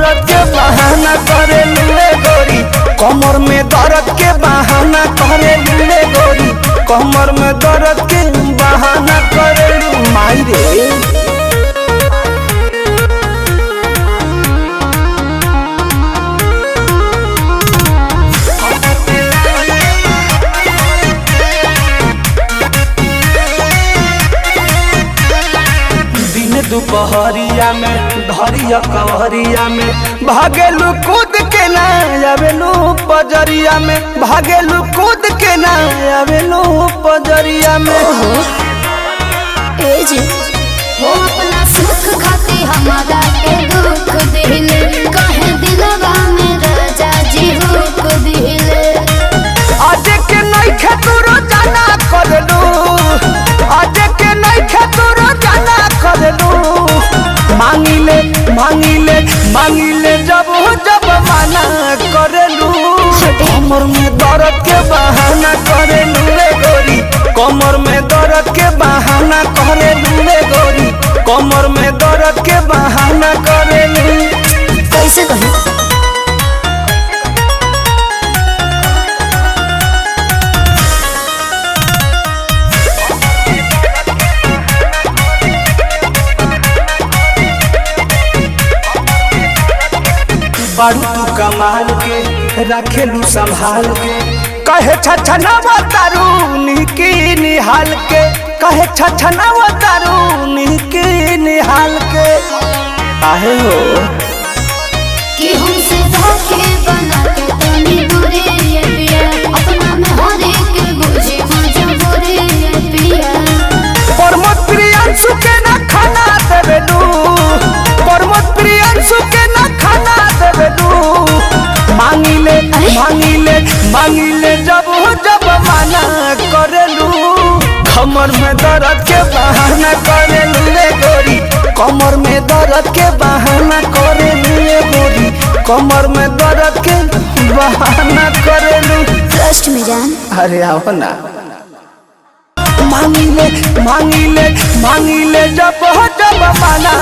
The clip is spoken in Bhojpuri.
दर्द के बहाना करे लुए गोरी, कमर में दर्द के बहाना करे लुए गोरी, कमर में दर्द के बहाना करे लू माई रे। दुपहरिया में धरिया कवरिया में भागेलू कूद के ना आवेलू पजरिया में, भागेलू कूद के ना आवेलू पजरिया में। वो अपना सुख खाती हमारा के दुख दिले, कहे दिलवा में राजा जी हुक दिले। आज के नहीं खेतुरो जाना करलू, आज के नहीं खेतुरो जाना करलू, मांगिले मांगिले मांगिले जब जब माना करलू, कमर में दर्द के बहाना करलू रे गोरी, कमर में दर्द के बहाना करलू रे गोरी, कमर में दर्द के बहाना करलू। कैसे कहे बारू तू कमाल के रखेलू संभाल के, कहे छछनावा तारू निकी निहाल के, कहे छछनावा तारू निकी निहाल के। आहे हो कि हमसे धोखे बना के तनी दूरी ये पिया, अपना में हर एक बुझे मजबूरी ये पिया। परमत प्रियांशु के ना खाना देवेलू, परमत प्रियांशु के ना खाना देवेलू, मांगिले मांगिले मांगिले जब जब माना करेलू, कमर में दर्द के बहाना करेलू रे गोरी, कमर में दर्द के बहाना करेलू रे गोरी, कमर में दर्द के बहाना करेलू। ट्रस्ट में जान। अरे आओ ना। मांगिले मांगिले मांगिले जब जब माना